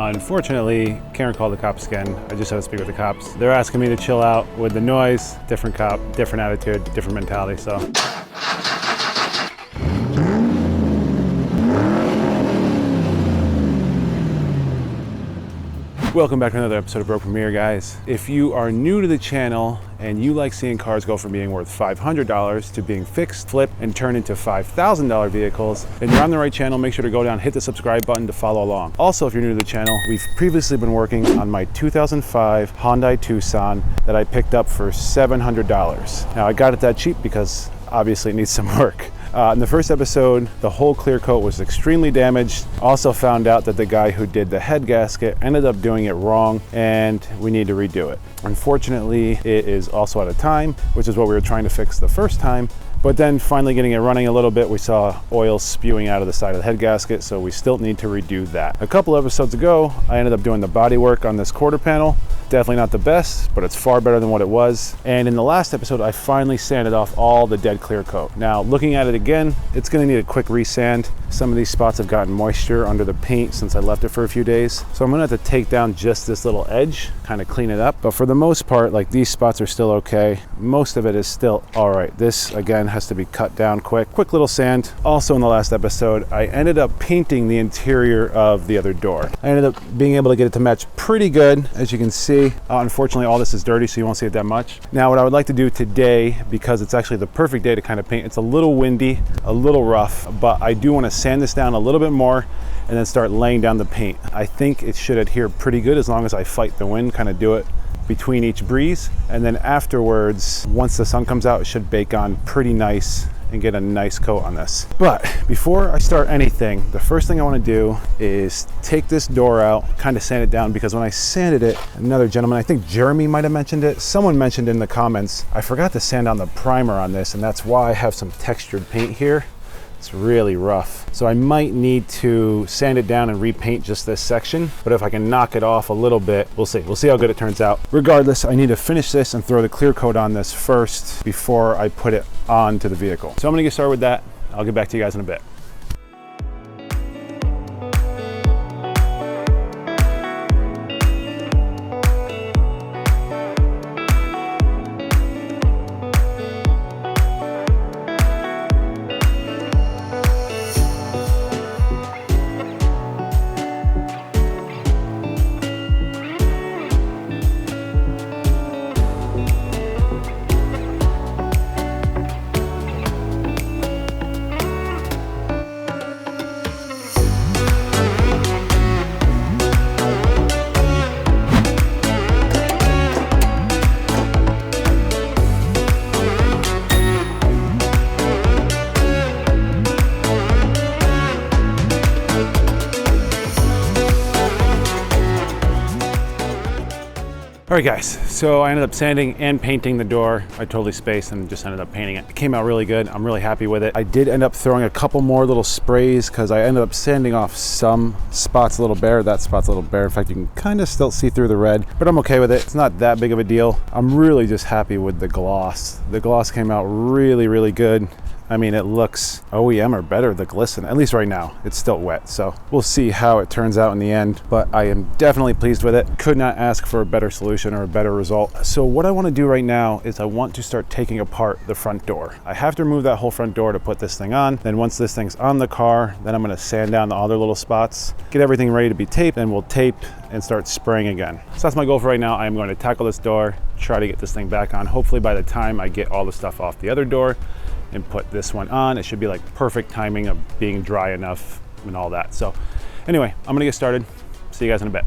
Unfortunately, Karen called the cops again. I just had to speak with the cops. They're asking me to chill out with the noise. Different cop, different attitude, different mentality, so. Welcome back to another episode of Broken Mirror, guys. If you are new to the channel and you like seeing cars go from being worth $500 to being fixed, flipped, and turned into $5,000 vehicles, then you're on the right channel. Make sure to go down, hit the subscribe button to follow along. Also, if you're new to the channel, we've previously been working on my 2005 Hyundai Tucson that I picked up for $700. Now, I got it that cheap because obviously it needs some work. In the first episode, the whole clear coat was extremely damaged. Also found out that the guy who did the head gasket ended up doing it wrong and we need to redo it. Unfortunately, it is also out of time, which is what we were trying to fix the first time. But then finally getting it running a little bit, we saw oil spewing out of the side of the head gasket, so we still need to redo that. A couple episodes ago, I ended up doing the body work on this quarter panel. Definitely not the best, but it's far better than what it was. And in the last episode, I finally sanded off all the dead clear coat. Now, looking at it again, it's gonna need a quick resand. Some of these spots have gotten moisture under the paint since I left it for a few days. So I'm gonna have to take down just this little edge, kind of clean it up. But for the most part, like these spots are still okay. Most of it is still all right. This, again, has to be cut down quick little sand. Also in the last episode, I ended up painting the interior of the other door. I ended up being able to get it to match pretty good, as you can see. Unfortunately, all this is dirty, so you won't see it that much. Now, what I would like to do today, because it's actually the perfect day to kind of paint, it's a little windy, a little rough, but I do want to sand this down a little bit more and then start laying down the paint. I think it should adhere pretty good as long as I fight the wind, kind of do it between each breeze. And then afterwards, once the sun comes out, it should bake on pretty nice and get a nice coat on this. But before I start anything, the first thing I want to do is take this door out, kind of sand it down, because when I sanded it, another gentleman, I think Jeremy might have mentioned it, someone mentioned in the comments, I forgot to sand on the primer on this, and that's why I have some textured paint here. It's really rough. So I might need to sand it down and repaint just this section, but if I can knock it off a little bit, we'll see. We'll see how good it turns out. Regardless, I need to finish this and throw the clear coat on this first before I put it onto the vehicle. So I'm gonna get started with that. I'll get back to you guys in a bit. All right, guys, so I ended up sanding and painting the door. I totally spaced and just ended up painting it. It came out really good. I'm really happy with it. I did end up throwing a couple more little sprays because I ended up sanding off some spots a little bare. That spot's a little bare. In fact, you can kind of still see through the red, but I'm okay with it. It's not that big of a deal. I'm really just happy with the gloss. The gloss came out really, really good. I mean, it looks OEM or better, the glisten, at least right now. It's still wet, so we'll see how it turns out in the end, but I am definitely pleased with it. Could not ask for a better solution or a better result. So what I want to do right now is I want to start taking apart the front door. I have to remove that whole front door to put this thing on. Then once this thing's on the car, then I'm going to sand down the other little spots, get everything ready to be taped, and we'll tape and start spraying again. So that's my goal for right now. I'm going to tackle this door, try to get this thing back on. Hopefully by the time I get all the stuff off the other door and put this one on, it should be like perfect timing of being dry enough and all that. So anyway, I'm gonna get started. See you guys in a bit.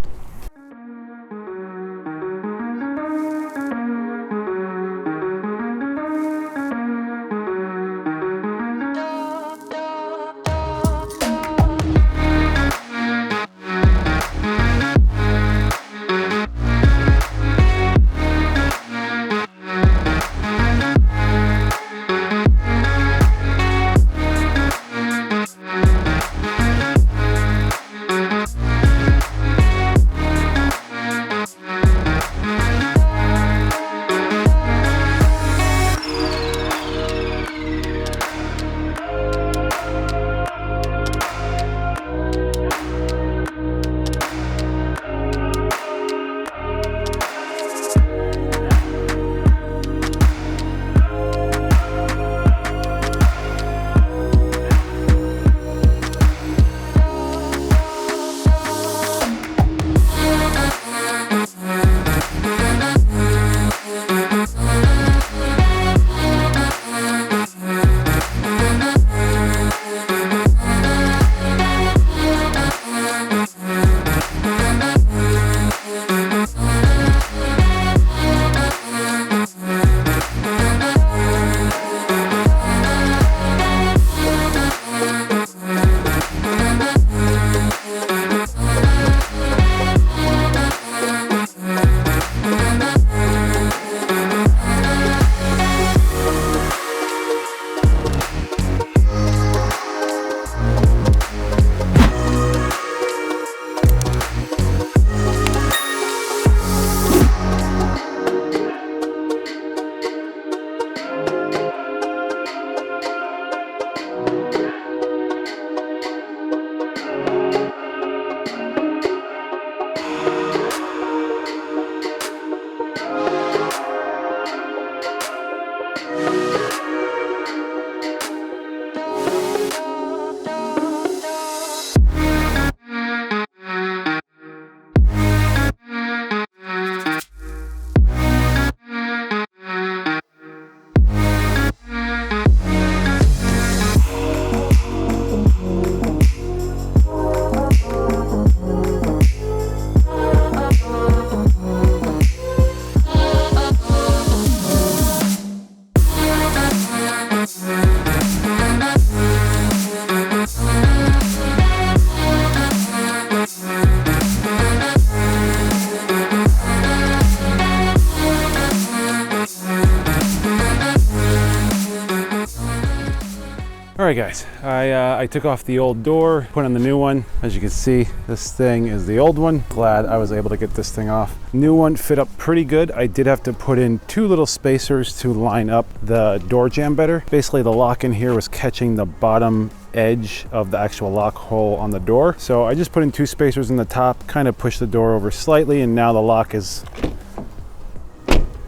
right, guys, I took off the old door, put on the new one. As you can see, this thing is the old one. Glad I was able to get this thing off. New one fit up pretty good. I did have to put in 2 little spacers to line up the door jamb better. Basically, the lock in here was catching the bottom edge of the actual lock hole on the door. So I just put in 2 spacers in the top, kind of pushed the door over slightly, and now the lock is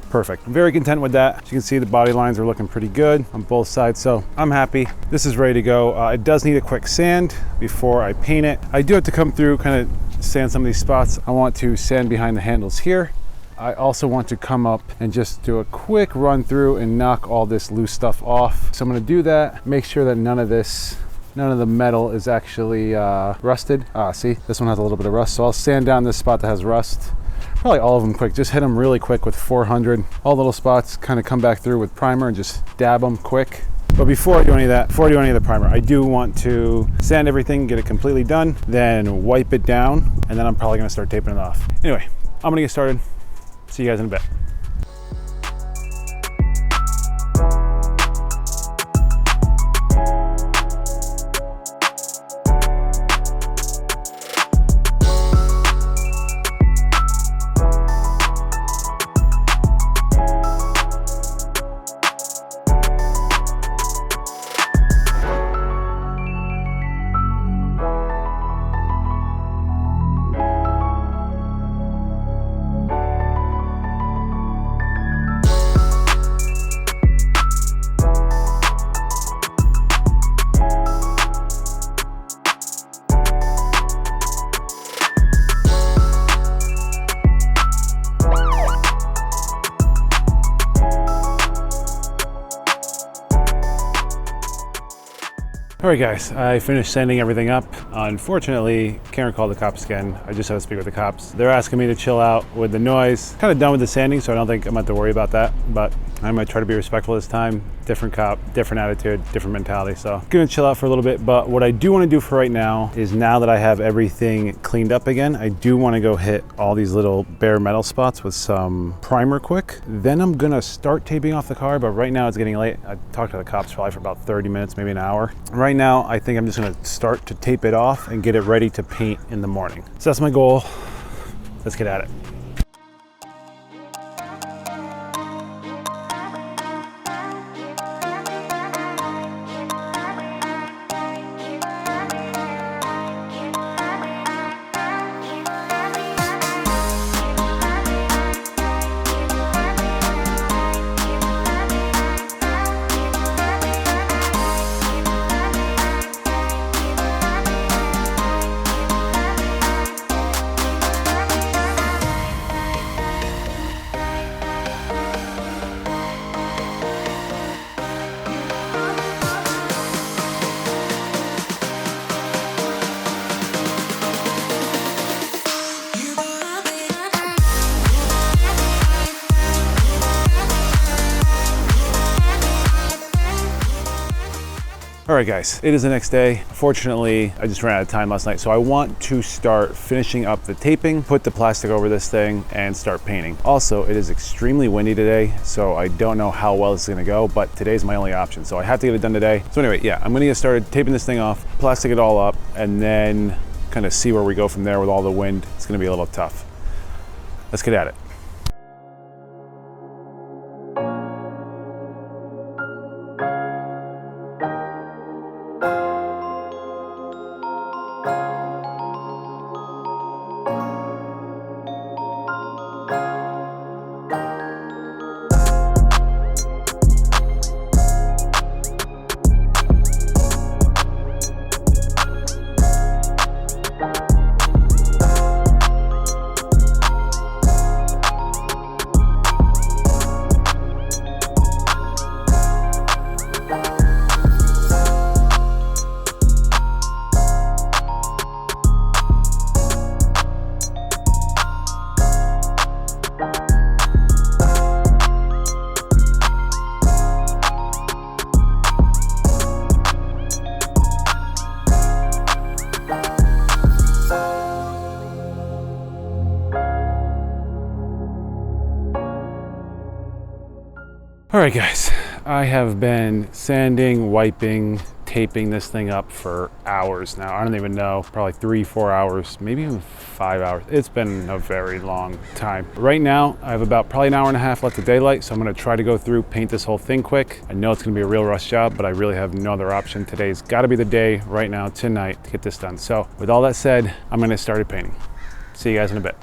perfect. I'm very content with that. As you can see, the body lines are looking pretty good on both sides, so I'm happy. This is ready to go. It does need a quick sand before I paint it. I do have to come through, kind of sand some of these spots. I want to sand behind the handles here. I also want to come up and just do a quick run through and knock all this loose stuff off. So I'm going to do that, make sure that none of the metal is actually rusted. See, this one has a little bit of rust, so I'll sand down this spot that has rust. Probably all of them quick, just hit them really quick with 400. All little spots, kind of come back through with primer and just dab them quick. But before I do any of that, before I do any of the primer, I do want to sand everything, get it completely done, then wipe it down, and then I'm probably gonna start taping it off. Anyway, I'm gonna get started. See you guys in a bit. All right, guys, I finished sanding everything up. Unfortunately, Karen called the cops again. I just had to speak with the cops. They're asking me to chill out with the noise. Kind of done with the sanding, so I don't think I'm going to have to worry about that, but I might try to be respectful this time. Different cop, different attitude, different mentality. So I'm gonna chill out for a little bit, but what I do want to do for right now is, now that I have everything cleaned up again, I do want to go hit all these little bare metal spots with some primer quick. Then I'm gonna start taping off the car, but right now it's getting late. I talked to the cops probably for about 30 minutes, maybe an hour. Right now, I think I'm just gonna start to tape it off and get it ready to paint in the morning. So that's my goal. Let's get at it. All right, guys, it is the next day. Fortunately, I just ran out of time last night, so I want to start finishing up the taping, put the plastic over this thing, and start painting. Also, it is extremely windy today, so I don't know how well it's gonna go, but today's my only option, so I have to get it done today. So anyway, yeah, I'm gonna get started taping this thing off, plastic it all up, and then kind of see where we go from there with all the wind. It's gonna be a little tough. Let's get at it. All right, guys, I have been sanding, wiping, taping this thing up for hours now. I don't even know, probably 3-4 hours, maybe even 5 hours. It's been a very long time. Right now, I have about probably an hour and a half left of daylight, so I'm gonna try to go through, paint this whole thing quick. I know it's gonna be a real rush job, but I really have no other option. Today's gotta be the day right now, tonight, to get this done. So with all that said, I'm gonna start painting. See you guys in a bit.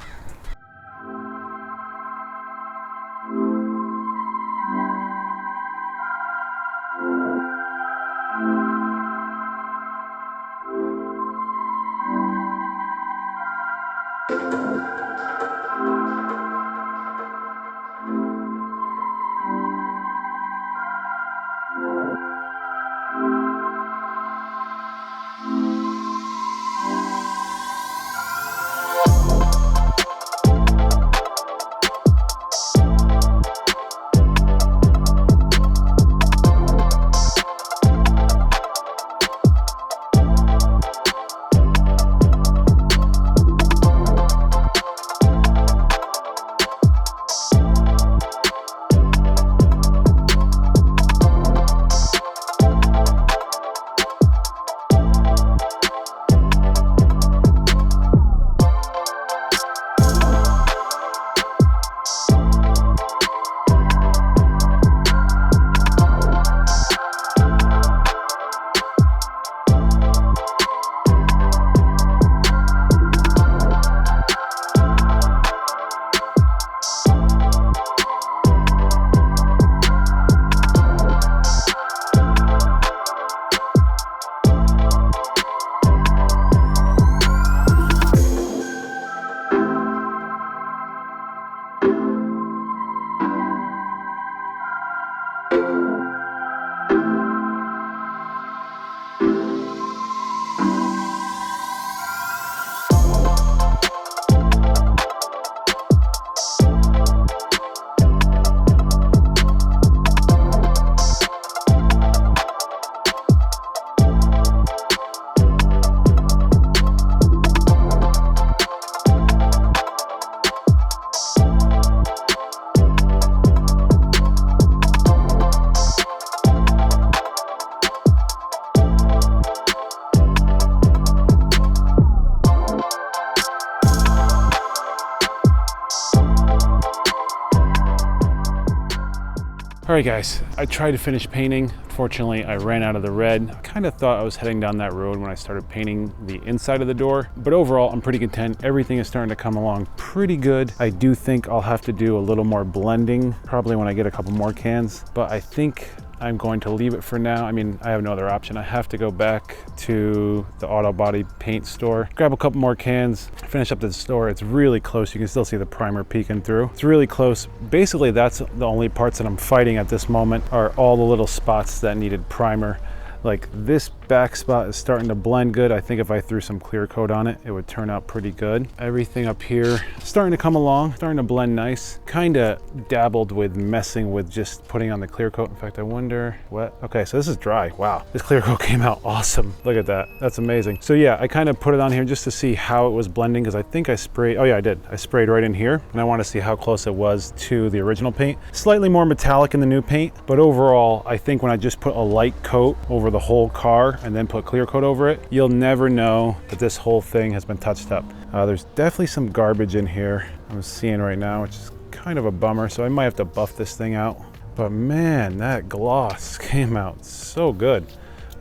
All right guys, I tried to finish painting. Unfortunately, I ran out of the red. I kind of thought I was heading down that road when I started painting the inside of the door, but overall, I'm pretty content. Everything is starting to come along pretty good. I do think I'll have to do a little more blending, probably when I get a couple more cans, but I think I'm going to leave it for now. I mean, I have no other option. I have to go back to the auto body paint store, grab a couple more cans, finish up the store. It's really close. You can still see the primer peeking through. It's really close. Basically, that's the only parts that I'm fighting at this moment are all the little spots that needed primer. Like this back spot is starting to blend good. I think if I threw some clear coat on it, it would turn out pretty good. Everything up here starting to come along, starting to blend nice. Kind of dabbled with messing with just putting on the clear coat. In fact, I wonder what, okay, so this is dry. Wow, this clear coat came out awesome. Look at that, that's amazing. So yeah, I kind of put it on here just to see how it was blending because I think I sprayed, oh yeah, I did. I sprayed right in here and I want to see how close it was to the original paint. Slightly more metallic in the new paint, but overall, I think when I just put a light coat over the whole car and then put clear coat over it, you'll never know that this whole thing has been touched up. There's definitely some garbage in here I'm seeing right now, which is kind of a bummer, so I might have to buff this thing out. But man, that gloss came out so good.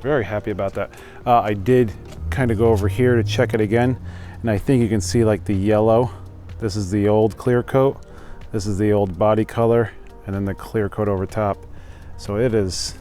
Very happy about that. I did kind of go over here to check it again, and I think you can see like the yellow. This is the old clear coat, this is the old body color, and then the clear coat over top. So it is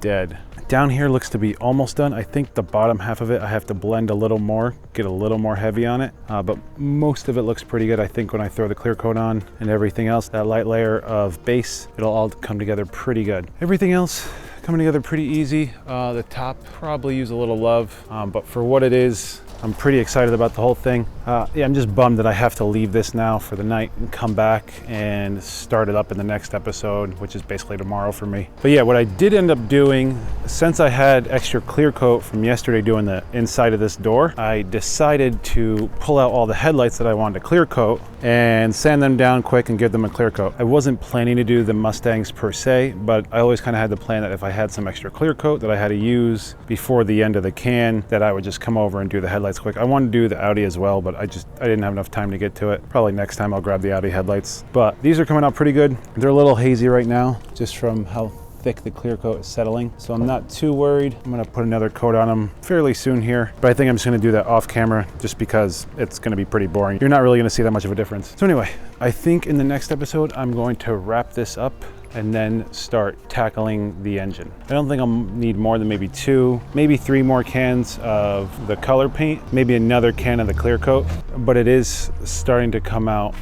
dead. Down here looks to be almost done. I think the bottom half of it I have to blend a little more, get a little more heavy on it, but most of it looks pretty good. I think when I throw the clear coat on and everything else, that light layer of base, it'll all come together pretty good. Everything else coming together pretty easy. The top probably use a little love, but for what it is, I'm pretty excited about the whole thing. Yeah, I'm just bummed that I have to leave this now for the night and come back and start it up in the next episode, which is basically tomorrow for me. But yeah, what I did end up doing, since I had extra clear coat from yesterday doing the inside of this door, I decided to pull out all the headlights that I wanted to clear coat and sand them down quick and give them a clear coat. I wasn't planning to do the Mustangs per se, but I always kind of had the plan that if I had some extra clear coat that I had to use before the end of the can, that I would just come over and do the headlights quick. I wanted to do the Audi as well, but I didn't have enough time to get to it. Probably next time I'll grab the Audi headlights. But these are coming out pretty good. They're a little hazy right now, just from how thick the clear coat is settling, so I'm not too worried. I'm gonna put another coat on them fairly soon here, but I think I'm just gonna do that off camera just because it's gonna be pretty boring. You're not really gonna see that much of a difference. So anyway, I think in the next episode I'm going to wrap this up and then start tackling the engine. I don't think I'll need more than maybe 2, maybe 3 more cans of the color paint, maybe another can of the clear coat, but it is starting to come out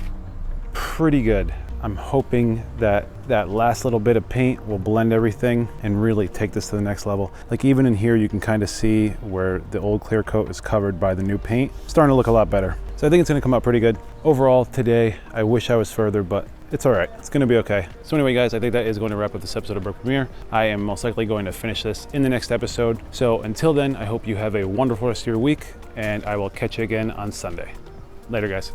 pretty good. I'm hoping that that last little bit of paint will blend everything and really take this to the next level. Like even in here, you can kind of see where the old clear coat is covered by the new paint. It's starting to look a lot better. So I think it's gonna come out pretty good. Overall today, I wish I was further, but it's all right. It's gonna be okay. So anyway, guys, I think that is going to wrap up this episode of Broke Premiere. I am most likely going to finish this in the next episode. So until then, I hope you have a wonderful rest of your week, and I will catch you again on Sunday. Later, guys.